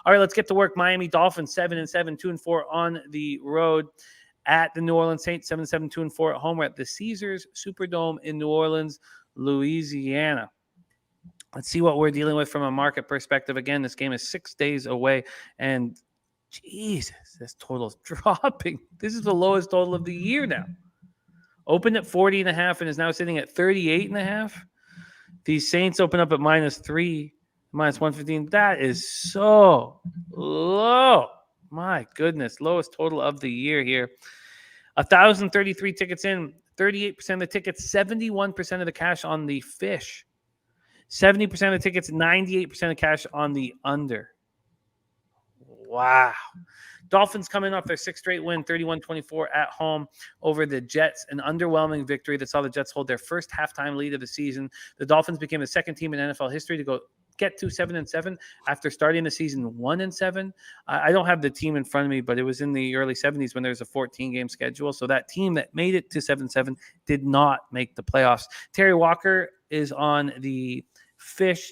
All right, let's get to work. Miami Dolphins 7-7, 2-4 on the road at the New Orleans Saints. 7-7, 2-4 at home. We're at the Caesars Superdome in New Orleans, Louisiana. Let's see what we're dealing with from a market perspective. Again, this game is 6 days away, and Jesus, this total's dropping. This is the lowest total of the year now. Opened at 40.5 and is now sitting at 38.5. These Saints open up at -3, -115. That is so low. My goodness, lowest total of the year here. 1,033 tickets in, 38% of the tickets, 71% of the cash on the fish. 70% of the tickets, 98% of cash on the under. Wow. Dolphins coming off their 6th straight win, 31-24 at home over the Jets. An underwhelming victory that saw the Jets hold their first halftime lead of the season. The Dolphins became the second team in NFL history to get to 7-7 after starting the season 1-7. I don't have the team in front of me, but it was in the early 70s when there was a 14-game schedule. So that team that made it to 7-7 did not make the playoffs. Terry Walker is on the fish.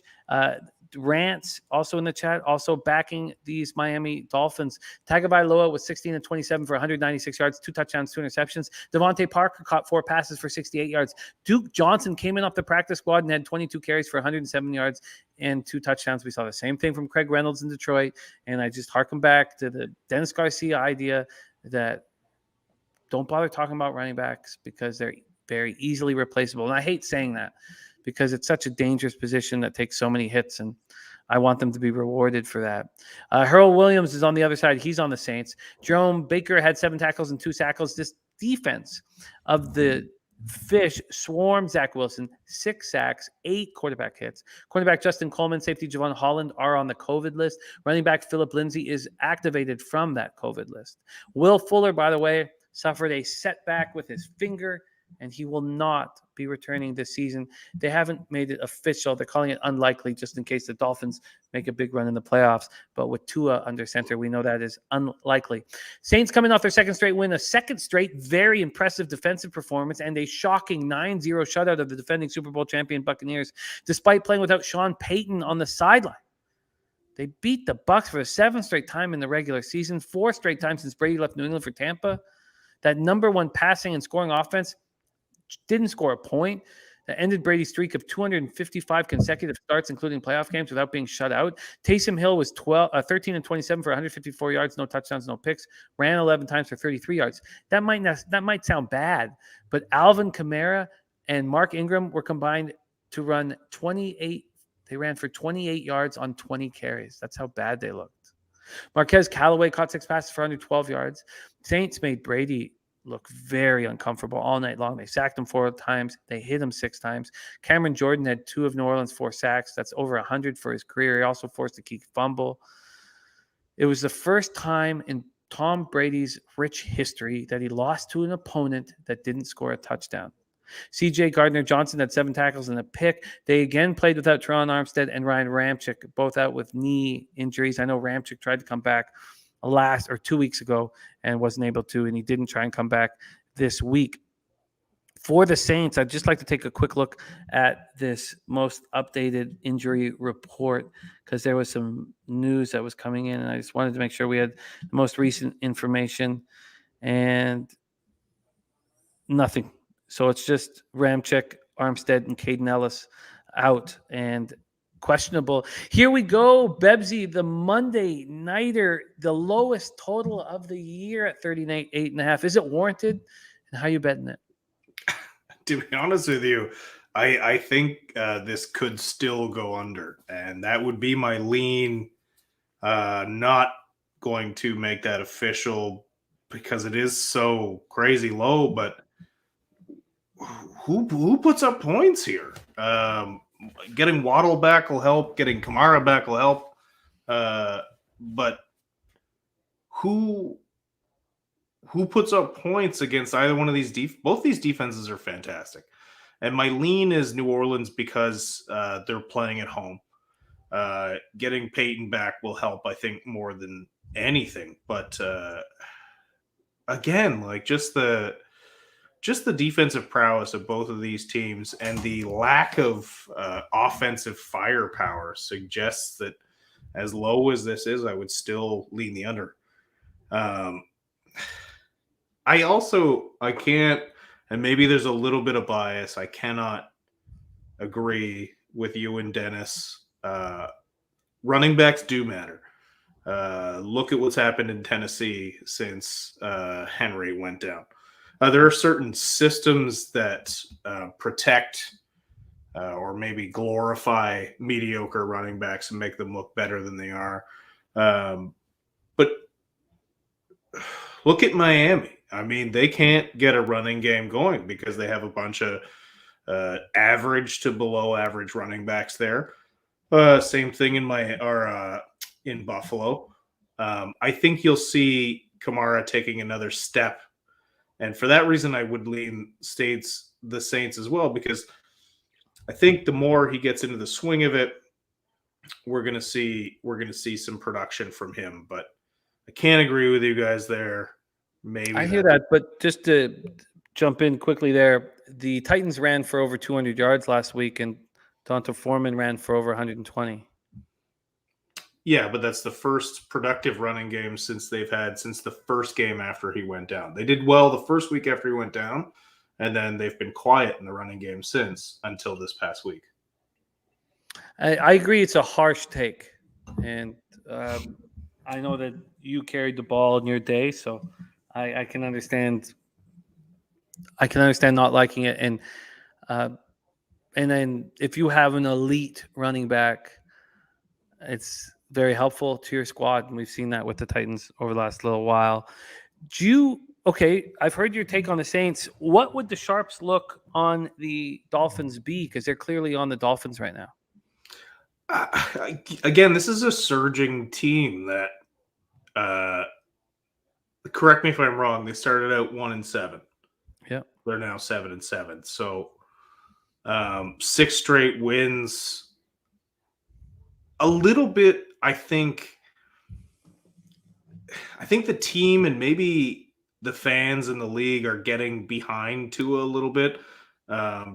Rants also in the chat, also backing these Miami Dolphins. Tagovailoa was 16-27 for 196 yards, 2 touchdowns, 2 interceptions. Devontae Parker caught 4 passes for 68 yards. Duke Johnson came in off the practice squad and had 22 carries for 107 yards and 2 touchdowns. We saw the same thing from Craig Reynolds in Detroit, and I just harken back to the Dennis Garcia idea that don't bother talking about running backs because they're very easily replaceable. And I hate saying that, because it's such a dangerous position that takes so many hits, and I want them to be rewarded for that. Earl Williams is on the other side. He's on the Saints. Jerome Baker had 7 tackles and 2 sacks. This defense of the Fish swarmed Zach Wilson, 6 sacks, 8 quarterback hits. Cornerback Justin Coleman, safety Javon Holland are on the COVID list. Running back Philip Lindsay is activated from that COVID list. Will Fuller, by the way, suffered a setback with his finger, and he will not be returning this season. They haven't made it official. They're calling it unlikely just in case the Dolphins make a big run in the playoffs. But with Tua under center, we know that is unlikely. Saints coming off their 2nd straight win, a 2nd straight very impressive defensive performance, and a shocking 9-0 shutout of the defending Super Bowl champion Buccaneers, despite playing without Sean Payton on the sideline. They beat the Bucs for the 7th straight time in the regular season, 4 straight times since Brady left New England for Tampa. That number 1 passing and scoring offense didn't score a point. That ended Brady's streak of 255 consecutive starts, including playoff games, without being shut out. Taysom Hill was 13-27 for 154 yards, no touchdowns, no picks. Ran 11 times for 33 yards. That might sound bad, but Alvin Kamara and Mark Ingram were combined to run 28. They ran for 28 yards on 20 carries. That's how bad they looked. Marquez Callaway caught 6 passes for 112 yards. Saints made Brady look very uncomfortable all night long. They sacked him 4 times. They hit him 6 times. Cameron Jordan had 2 of New Orleans' 4 sacks. That's over 100 for his career. He also forced a key fumble. It was the first time in Tom Brady's rich history that he lost to an opponent that didn't score a touchdown. C.J. Gardner-Johnson had 7 tackles and a pick. They again played without Teron Armstead and Ryan Ramczyk, both out with knee injuries. I know Ramczyk tried to come back 2 weeks ago and wasn't able to, and he didn't try and come back this week. For the Saints, I'd just like to take a quick look at this most updated injury report because there was some news that was coming in, and I just wanted to make sure we had the most recent information, and nothing. So it's just Ramczyk, Armstead, and Caden Ellis out and questionable. Here we go. Bebsie, the Monday nighter, the lowest total of the year at 38.5. Is it warranted? And how are you betting it? To be honest with you, I think this could still go under, and that would be my lean. Not going to make that official because it is so crazy low, but who puts up points here? Getting Waddle back will help. Getting Kamara back will help. But who puts up points against either one of these? Both these defenses are fantastic. And my lean is New Orleans because they're playing at home. Getting Peyton back will help, I think, more than anything. But again, like just the defensive prowess of both of these teams and the lack of offensive firepower suggests that As low as this is, I would still lean the under. I can't, and maybe there's a little bit of bias. I cannot agree with you and Dennis. Running backs do matter. Look at what's happened in Tennessee since Henry went down. There are certain systems that protect or maybe glorify mediocre running backs and make them look better than they are. But look at Miami. I mean, they can't get a running game going because they have a bunch of average to below average running backs there. Same thing in Buffalo. I think you'll see Kamara taking another step, and for that reason, I would lean the Saints as well, because I think the more he gets into the swing of it, we're gonna see some production from him. But I can't agree with you guys there. Maybe I hear that, but just to jump in quickly there, the Titans ran for over 200 yards last week, and Donta Foreman ran for over 120. Yeah, but that's the first productive running game since the first game after he went down. They did well the first week after he went down, and then they've been quiet in the running game since until this past week. I agree it's a harsh take, and I know that you carried the ball in your day, so I can understand. I can understand not liking it, and then if you have an elite running back, it's very helpful to your squad, and we've seen that with the Titans over the last little while. I've heard your take on the Saints. What would the sharps look on the Dolphins be? Because they're clearly on the Dolphins right now. Again, this is a surging team that, correct me if I'm wrong, they started out 1-7. Yeah. They're now 7-7. So 6 straight wins. A little bit, I think the team and maybe the fans in the league are getting behind Tua a little bit.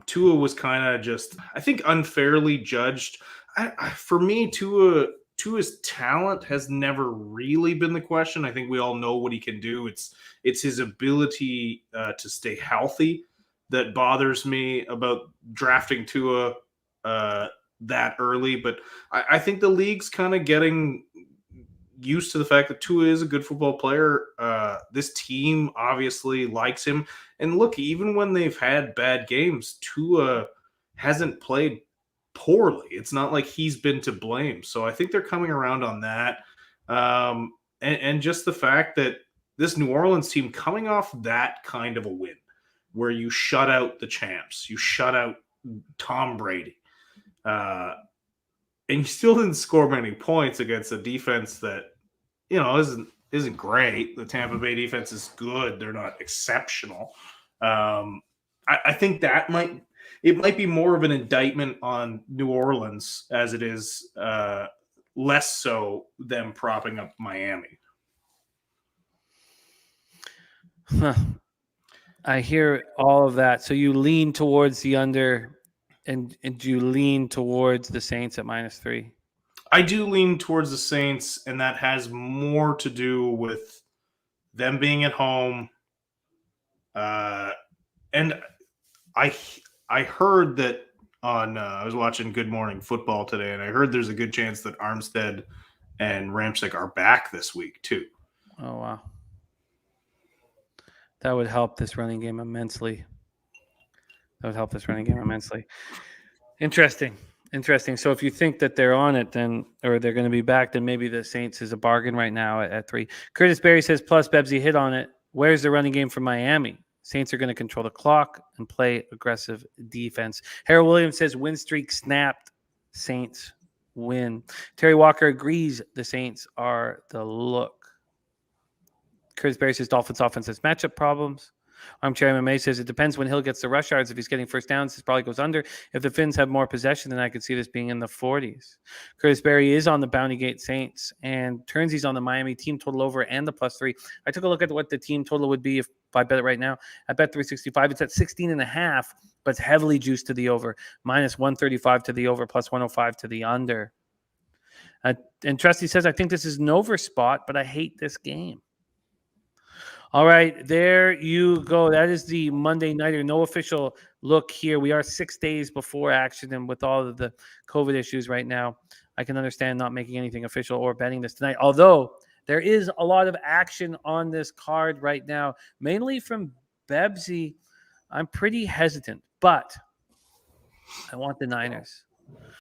Tua was kind of just, I think, unfairly judged. For me, Tua's talent has never really been the question. I think we all know what he can do. It's his ability to stay healthy that bothers me about drafting Tua that early. But I think the league's kind of getting used to the fact that Tua is a good football player. This team obviously likes him. And look, even when they've had bad games, Tua hasn't played poorly. It's not like he's been to blame. So I think they're coming around on that. And just the fact that this New Orleans team coming off that kind of a win where you shut out the champs, you shut out Tom Brady, and you still didn't score many points against a defense that, isn't great. The Tampa Bay defense is good. They're not exceptional. I think that might be more of an indictment on New Orleans as it is less so them propping up Miami. Huh. I hear all of that. So you lean towards the under, and you lean towards the Saints at -3. I do lean towards the Saints, and that has more to do with them being at home. And I heard that I was watching Good Morning Football today, and I heard there's a good chance that Armstead and Ramczyk are back this week too. Oh, wow. That would help this running game immensely. Interesting. So if you think that they're on it, or they're going to be back, then maybe the Saints is a bargain right now at 3. Curtis Berry says, plus Bebsie hit on it. Where's the running game for Miami? Saints are going to control the clock and play aggressive defense. Harold Williams says, win streak snapped. Saints win. Terry Walker agrees the Saints are the look. Curtis Berry says, Dolphins offense has matchup problems. Armchair MMA says, it depends when Hill gets the rush yards. If he's getting first downs, this probably goes under. If the Finns have more possession, then I could see this being in the 40s. Curtis Berry is on the Bounty Gate Saints, and Turnsy's on the Miami team total over and the +3. I took a look at what the team total would be if I bet it right now. I bet 365. It's at 16.5, but it's heavily juiced to the over. -135 to the over, +105 to the under. And Trusty says, I think this is an over spot, but I hate this game. All right, there you go. That is the Monday Nighter. No official look here. We are 6 days before action, and with all of the COVID issues right now, I can understand not making anything official or betting this tonight. Although there is a lot of action on this card right now, mainly from Bebsie. I'm pretty hesitant, but I want the Niners.